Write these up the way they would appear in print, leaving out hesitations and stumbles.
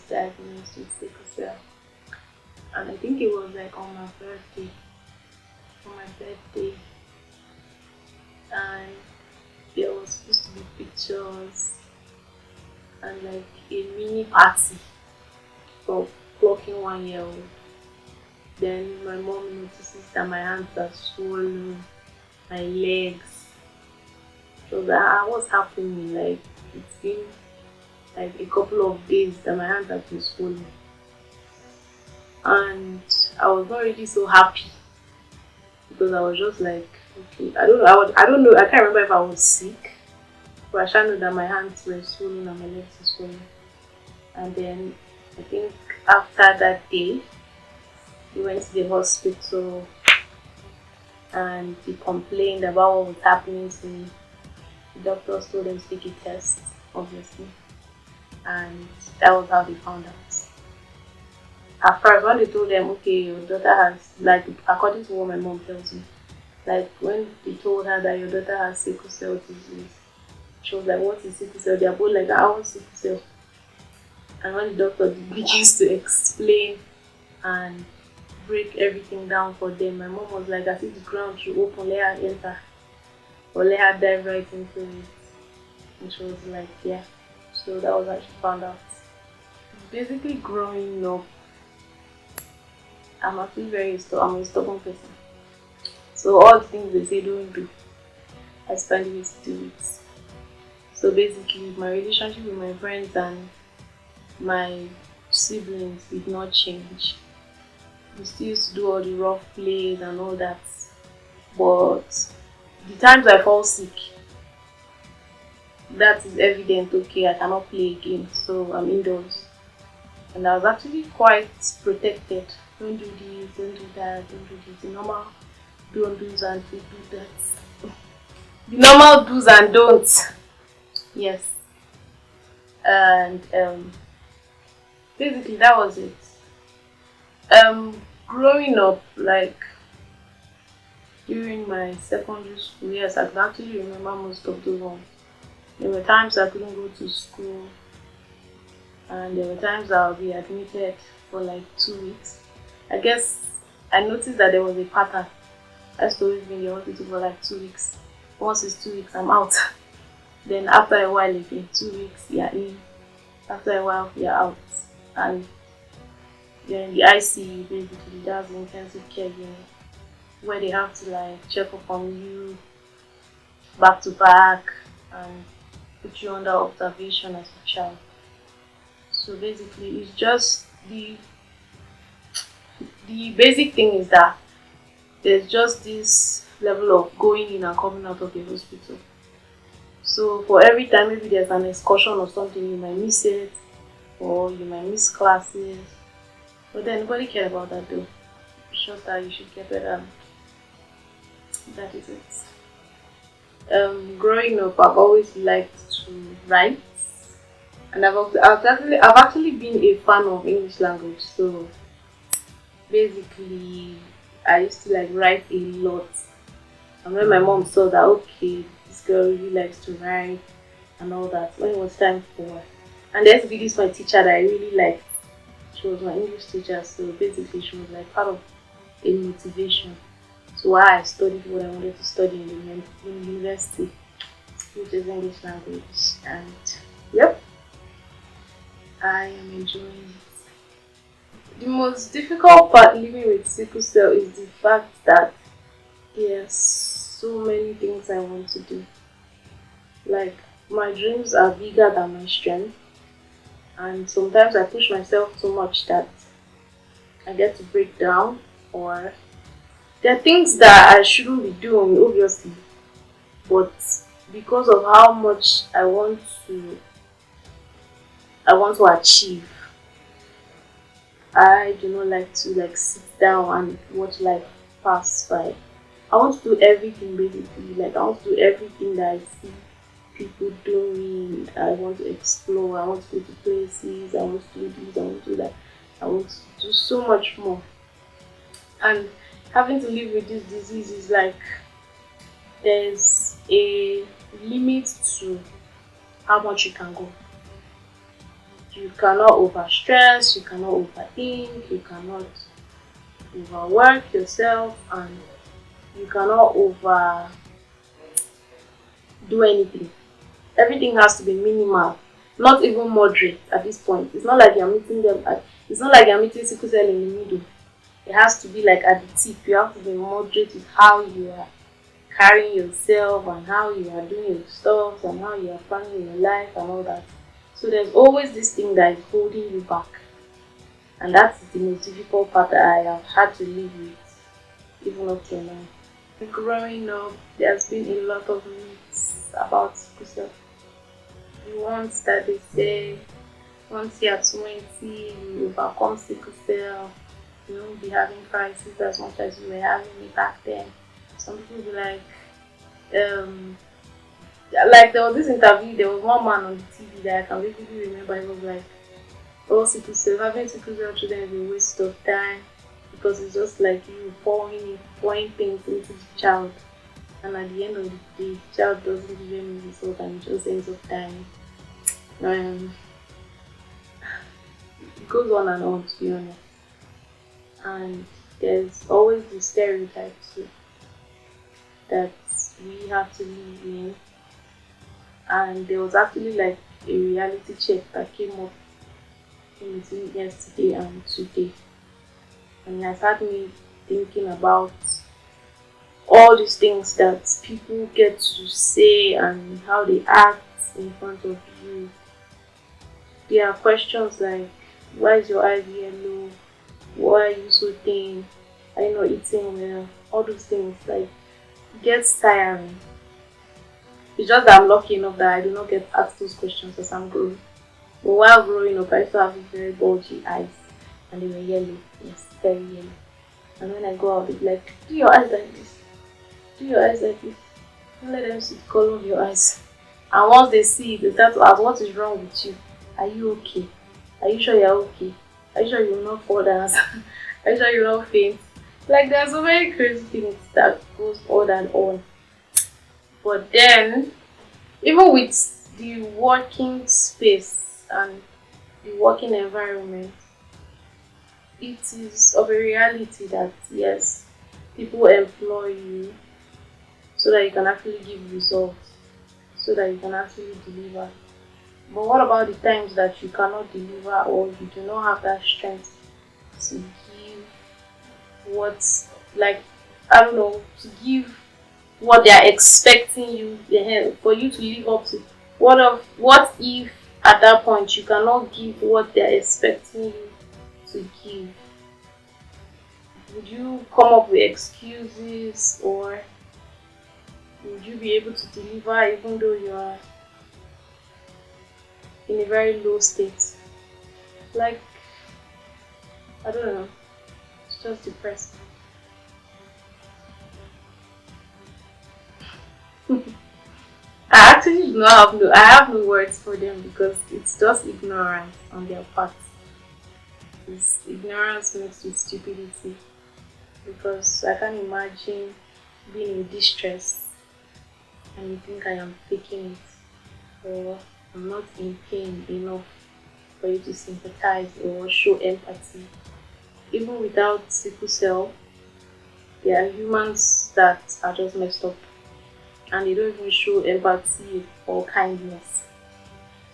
diagnosed with sickle cell, and I think it was like on my birthday, on my birthday, and there was supposed to be pictures and like a mini party for clocking 1 year old. Then my mom notices that my hands are swollen, my legs. So that what's happening? Like it's been like a couple of days that my hands have been swollen, and I was not really so happy because I was just like, okay, I don't know, I don't know, I can't remember if I was sick, but I sure know that my hands were swollen and my legs were swollen. And then I think after that day, we went to the hospital and he complained about what was happening to me. The doctors told him to take a test, obviously, and that was how they found out. At first, when they told them, okay, your daughter has, like, according to what my mom tells me, like, when they told her that your daughter has sickle cell disease, she was like, what is sickle cell? They are both like, I want sickle cell. And when the doctor begins to explain and break everything down for them, my mom was like, as if the ground should open, let her enter, or let her dive right into it. And she was like, yeah. So that was how she found out. Basically, growing up, I'm actually I'm a stubborn person. So all the things they say don't do, I find ways to do it. So basically, my relationship with my friends and my siblings did not change. We still used to do all the rough plays and all that. But the times I fall sick, that is evident, okay, I cannot play again, so I'm indoors. And I was actually quite protected. Don't do this, don't do that, don't do this. The normal don't do's and do that. The normal do's and don'ts. Yes. And basically that was it. Growing up, like during my secondary school, yes, I can actually remember most of those ones. There were times I couldn't go to school, and there were times I'll be admitted for like 2 weeks. I guess I noticed that there was a pattern. I used to always be in the hospital for like 2 weeks. Once it's 2 weeks, I'm out. Then after a while again, 2 weeks, you're in. After a while, you're out. And you're in the ICU, basically. That's the intensive care unit, where they have to like check up on you back to back and put you under observation as a child. So basically, it's just the basic thing is that there's just this level of going in and coming out of the hospital. So for every time maybe there's an excursion or something, you might miss it, or you might miss classes. But then nobody cared about that though. It's just that you should get better. That is it. Growing up, I've always liked to write, and I've actually been a fan of English language. So basically, I used to like write a lot. And when my mom saw that, okay, this girl really likes to write and all that, when it was time for, and there used to be this my teacher that I really liked. She was my English teacher, so basically she was like part of a motivation to why I studied what I wanted to study in university, which is English language. And yep, I am enjoying it. The most difficult part living with sickle cell is the fact that there's so many things I want to do. Like, my dreams are bigger than my strength, and sometimes I push myself too much that I get to break down, or there are things that I shouldn't be doing, obviously, but because of how much I want to achieve, I do not like to like sit down and watch life pass by. I want to do everything basically. Like, I want to do everything that I see people doing. I want to explore. I want to go to places. I want to do this. I want to do that. I want to do so much more. And having to live with this disease is like, there's a limit to how much you can go. You cannot overstress, you cannot overthink, you cannot overwork yourself, and you cannot over do anything. Everything has to be minimal, not even moderate at this point. It's not like you're meeting them at, it's not like you're meeting sickle cell in the middle. It has to be like at the tip. You have to be moderate with how you are carrying yourself and how you are doing your stuff and how you are planning your life and all that. So there's always this thing that is holding you back. And that's the most difficult part that I have had to live with, even up till now. Growing up, there's been a lot of myths about sickle cell. The ones that they say, once you're 20, you overcome sickle cell, you won't be having crisis as much as you were having it back then. Some people be like there was this interview, there was one man on the TV that I can vividly remember. He was like, oh, sickle cell, having sickle cell children is a waste of time because it's just like you pouring things into the child, and at the end of the day, the child doesn't give any result and it just ends up dying. It goes on and on, to be honest. And there's always the stereotype too that we have to live in. And there was actually like a reality check that came up in between yesterday and today. And it has had me thinking about all these things that people get to say and how they act in front of you. There are questions like, why is your eyes yellow? Why are you so thin? Are you not eating well? All those things, like, it gets tiring. It's just that I'm lucky enough that I do not get asked those questions as I'm growing. But while growing up, I used to have very bulgy eyes, and they were yellow. Yes, very yellow. And when I go out, they'd be like, do your eyes like this. Do your eyes like this. Don't let them see the color of your eyes. And once they see it, they start to ask, what is wrong with you? Are you okay? Are you sure you're okay? Are you sure you will not fall down? Are you sure you will not faint? Like, there are so many crazy things that goes on and on. But then, even with the working space and the working environment, it is of a reality that yes, people employ you so that you can actually give results, so that you can actually deliver. But what about the times that you cannot deliver or you do not have that strength to give what's like, I don't know, to give what they are expecting you for you to live up to? What if at that point you cannot give what they are expecting you to give? Would you come up with excuses, or would you be able to deliver even though you are in a very low state? Like, I don't know, it's just depressing. I actually do not have I have no words for them because it's just ignorance on their part. It's ignorance mixed with stupidity, because I can't imagine being in distress and you think I am faking it, or I'm not in pain enough for you to sympathize or show empathy. Even without sickle cell, there are humans that are just messed up and they don't even show empathy or kindness.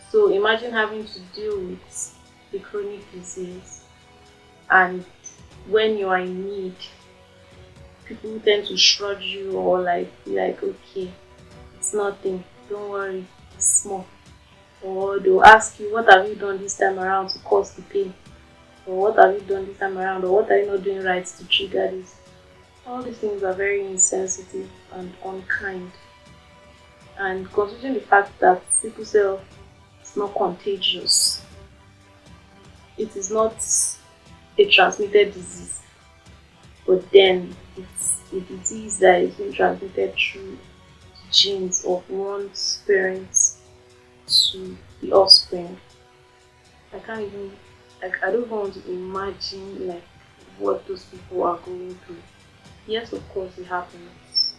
So imagine having to deal with a chronic disease, and when you are in need, people tend to shrug you or be like, okay, it's nothing, don't worry, it's small. Or they'll ask you, what have you done this time around to cause the pain? Or what have you done this time around? Or what are you not doing right to trigger this? All these things are very insensitive and unkind. And considering the fact that sickle cell is not contagious, it is not a transmitted disease, but then it's a disease that is being transmitted through genes of one's parents to the offspring. I can't even, I don't want to imagine what those people are going through. Yes, of course it happens,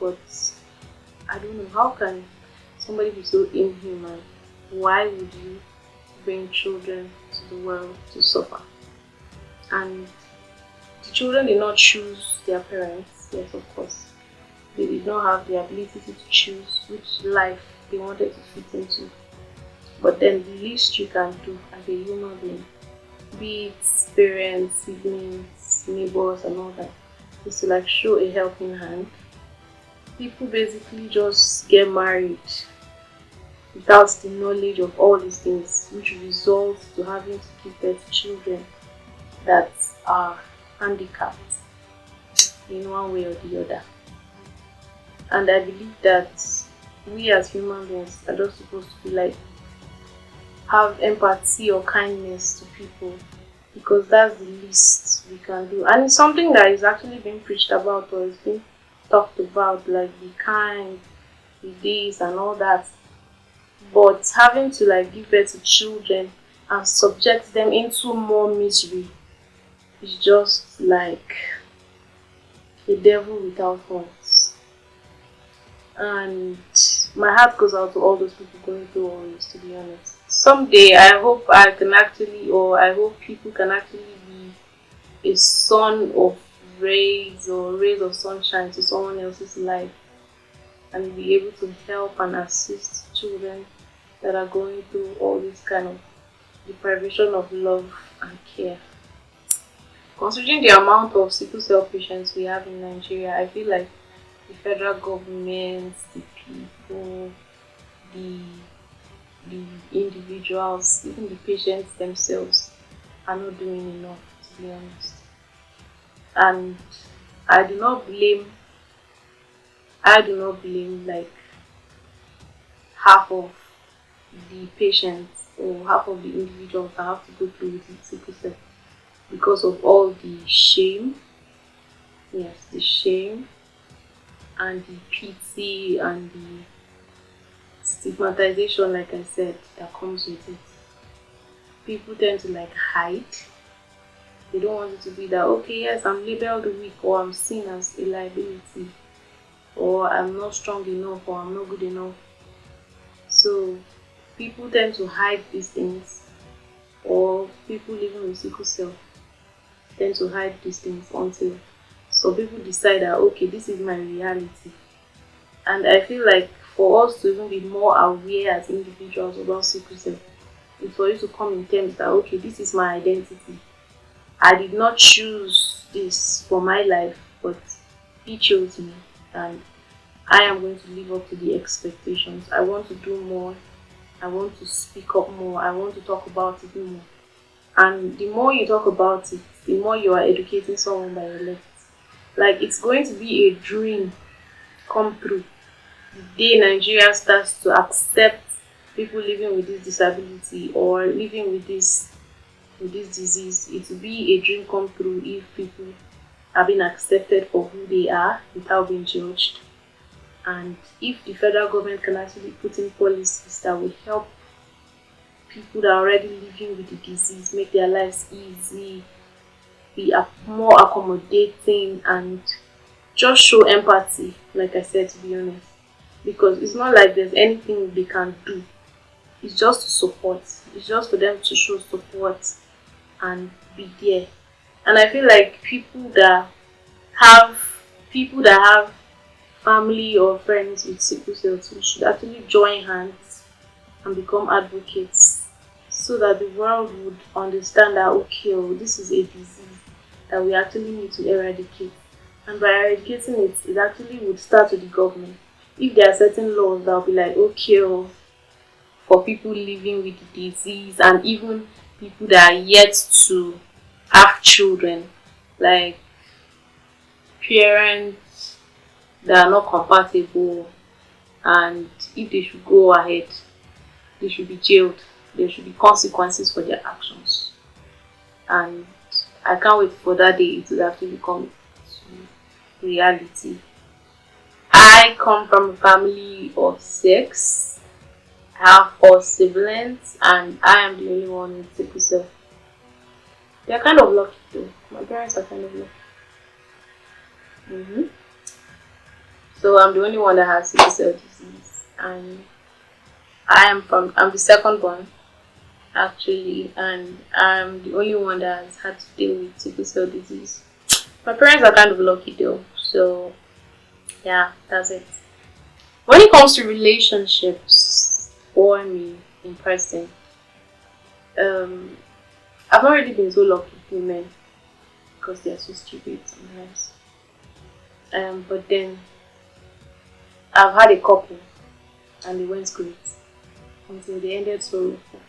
but I don't know, how can somebody be so inhuman? Why would you bring children to the world to suffer. And the children did not choose their parents, yes, of course. They did not have the ability to choose which life they wanted to fit into. But then the least you can do as a human being, be it parents, siblings, neighbors, and all that, is to like show a helping hand. People basically just get married without the knowledge of all these things, which results to having to give birth to children that are handicapped in one way or the other. And I believe that we as human beings are just supposed to be like, have empathy or kindness to people, because that's the least we can do. And it's something that is actually being preached about or is being talked about, like be kind, be this and all that. But having to like give birth to children and subject them into more misery is just like a devil without horns. And my heart goes out to all those people going through all this, to be honest. Someday I hope I can actually, or I hope people can actually be a son of rays or rays of sunshine to someone else's life and be able to help and assist children that are going through all this kind of deprivation of love and care. Considering the amount of sickle cell patients we have in Nigeria, I feel like the federal government, the people, the individuals, even the patients themselves are not doing enough, to be honest. And I do not blame like half of the patients or half of the individuals that have to go through with sickle cell because of all the shame, yes, the shame and the pity and the stigmatization, like I said, that comes with it. People tend to like hide. They don't want it to be that, okay, yes, I'm labeled weak, or I'm seen as a liability, or I'm not strong enough, or I'm not good enough. So people tend to hide these things, or people living with sickle cell tend to hide these things until some people decide that, okay, this is my reality. And I feel like for us to even be more aware as individuals about sickle cell, it's for you to come in terms that, okay, this is my identity. I did not choose this for my life, but he chose me, and I am going to live up to the expectations. I want to do more. I want to speak up more. I want to talk about it more. And the more you talk about it, the more you are educating someone by your left. Like, it's going to be a dream come true the day Nigeria starts to accept people living with this disability or living with this disease. It will be a dream come true if people are being accepted for who they are without being judged. And if the federal government can actually put in policies that will help people that are already living with the disease, make their lives easy, be more accommodating, and just show empathy, like I said, to be honest. Because it's not like there's anything they can do. It's just to support. It's just for them to show support and be there. And I feel like people that have family or friends with sickle cell too should actually join hands and become advocates, so that the world would understand that, okay, oh, this is a disease that we actually need to eradicate. And by eradicating it, it actually would start with the government. If there are certain laws that will be like, okay, oh, for people living with the disease and even people that are yet to have children, like parents that are not compatible, and if they should go ahead, they should be jailed. There should be consequences for their actions. And I can't wait for that day it will actually become reality. I come from a family of 6. I have 4 siblings, and I am the only one with sickle cell. They're kind of lucky too. My parents are kind of lucky. So I'm the only one that has sickle cell disease, and I'm the second born. actually, and I'm the only one that has had to deal with sickle cell disease. My parents are kind of lucky though, so yeah, that's it. When it comes to relationships for me in person, um, I've not really been so lucky with men because they're so stupid sometimes. But then I've had a couple and they went great until they ended sorrowful.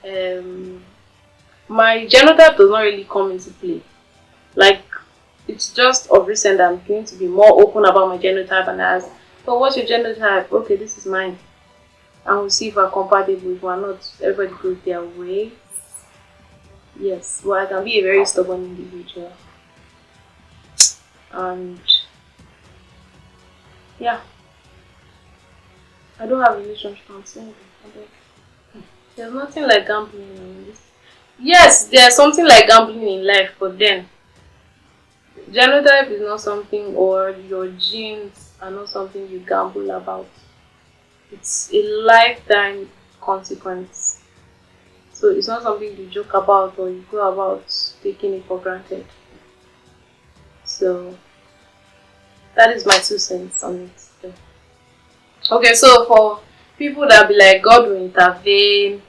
Um, my genotype does not really come into play. Like, it's just of recent I'm going to be more open about my genotype and ask, so what's your genotype? Okay, this is mine. And we'll see if we're compatible. If we're not, everybody goes their way. Yes, well, I can be a very stubborn individual. And yeah, I don't have a relationship, I'm single. There's nothing like gambling in this. Yes, there's something like gambling in life, but then genotype is not something, or your genes are not something you gamble about. It's a lifetime consequence. So it's not something you joke about or you go about taking it for granted. So that is my 2 cents on it. Okay, so for people that be like, God will intervene,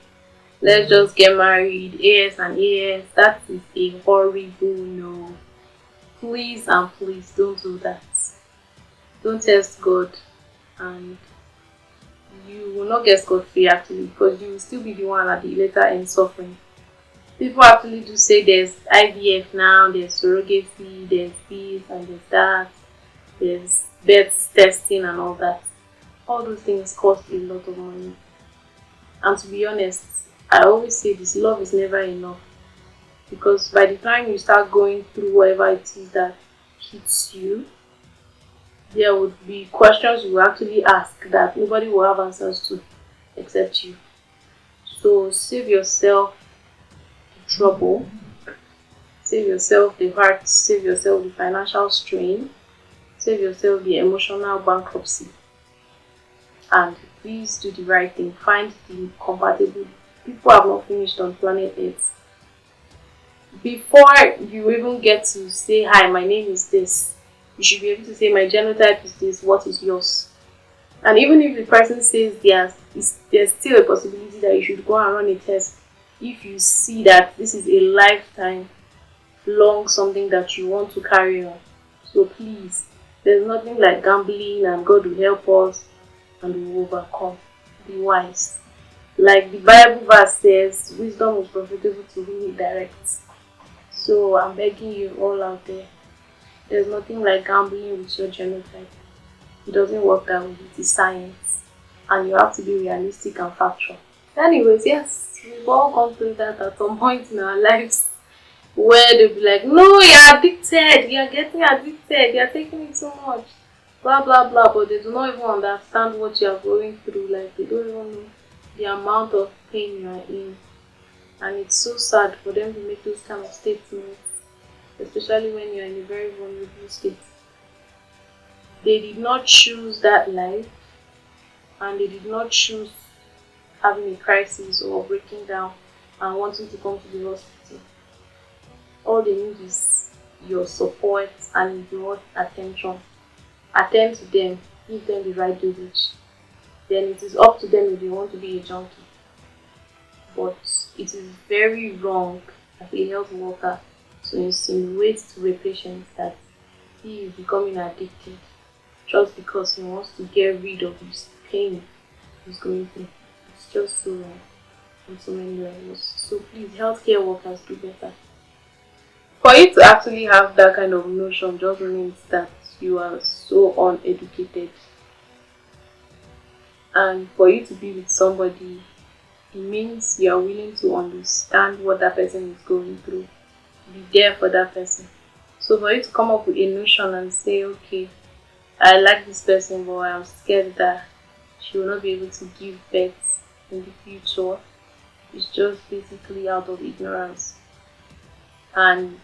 let's just get married, yes and yes, that is a horrible no. Please and please don't do that. Don't test God, and you will not get scot-free actually, because you will still be the one at the later end suffering. People actually do say there's IVF now, there's surrogacy, there's this and there's that, there's birth testing and all that. All those things cost a lot of money. And to be honest, I always say this, love is never enough. Because by the time you start going through whatever it is that hits you, there would be questions you will actually ask that nobody will have answers to except you. So save yourself the trouble, save yourself the heart, save yourself the financial strain, save yourself the emotional bankruptcy. And please do the right thing. Find the compatible people. Have not finished on planet Earth. Before you even get to say, hi, my name is this, you should be able to say, my genotype is this, what is yours? And even if the person says there's still a possibility that you should go and run a test if you see that this is a lifetime long something that you want to carry on. So please, there's nothing like gambling, and God will help us and we will overcome. Be wise. Like the Bible verse says, wisdom is profitable to whom it directs. So I'm begging you all out there, there's nothing like gambling with your genotype. It doesn't work that way. It is science. And you have to be realistic and factual. Anyways, yes, we've all gone through that at some point in our lives, where they'll be like, no, you're addicted, you're getting addicted, you're taking it so much, blah blah blah, but they do not even understand what you are going through. Like, they don't even know the amount of pain you are in. And it's so sad for them to make those kind of statements, especially when you're in a very vulnerable state. They did not choose that life, and they did not choose having a crisis or breaking down and wanting to come to the hospital. All they need is your support and your attention. Attend to them, give them the right dosage. Then it is up to them if they want to be a junkie. But it is very wrong as a health worker to insinuate to a patient that he is becoming addicted just because he wants to get rid of his pain he's going through. It's just so wrong in so many levels. So please, healthcare workers, do better. For you to actually have that kind of notion just means that you are so uneducated. And for you to be with somebody, it means you are willing to understand what that person is going through. Be there for that person. So for you to come up with a notion and say, okay, I like this person, but I'm scared that she will not be able to give birth in the future, it's just basically out of ignorance. And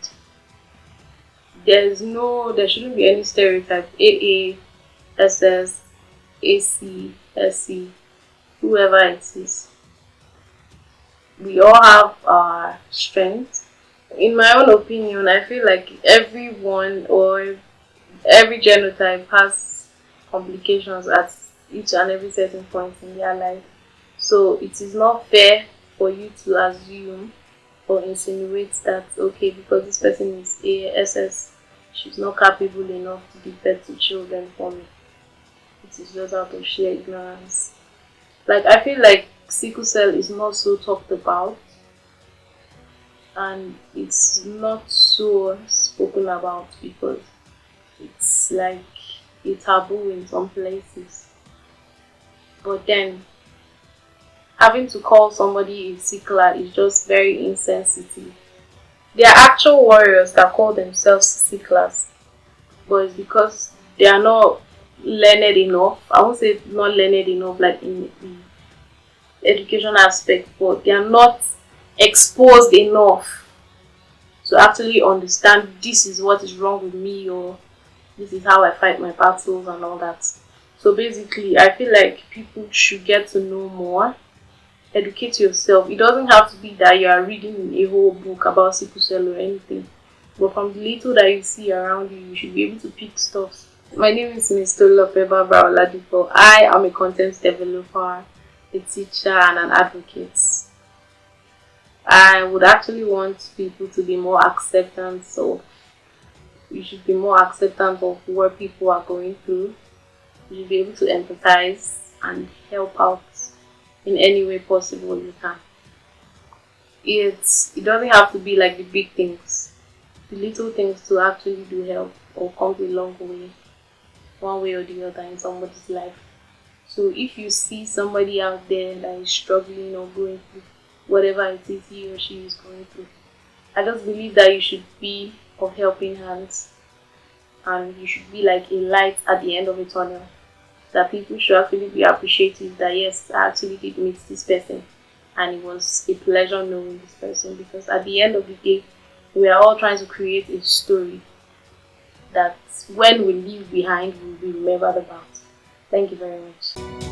there shouldn't be any stereotype. AA, SS, AC, SC, whoever it is. we all have our strengths. In my own opinion, I feel like everyone or every genotype has complications at each and every certain point in their life. So it is not fair for you to assume or insinuate that okay, because this person is ASS, she's not capable enough to give birth to children for me. It is just out of sheer ignorance. Like I feel like sickle cell is not so talked about and it's not so spoken about because it's like a taboo in some places. But then having to call somebody a sickler is just very insensitive. There are actual warriors that call themselves sicklers, but it's because they are not learned enough. I won't say not learned enough like in the education aspect, but they are not exposed enough to actually understand this is what is wrong with me or this is how I fight my battles and all that. So basically, I feel like people should get to know more, educate yourself. It doesn't have to be that you are reading a whole book about sickle cell or anything, but from the little that you see around you, you should be able to pick stuff. My name is Miss Tolulope Barbra Oladipo. I am a content developer, a teacher, and an advocate. I would actually want people to be more acceptant, so you should be more acceptant of what people are going through. You should be able to empathize and help out in any way possible you can. It doesn't have to be like the big things. The little things to actually do help or come a long way, one way or the other in somebody's life. So if you see somebody out there that is struggling or going through whatever it is he or she is going through, I just believe that you should be of helping hands and you should be like a light at the end of a tunnel. That people should actually be appreciative that yes, I actually did meet this person and it was a pleasure knowing this person, because at the end of the day, we are all trying to create a story that when we leave behind, will be remembered about. Thank you very much.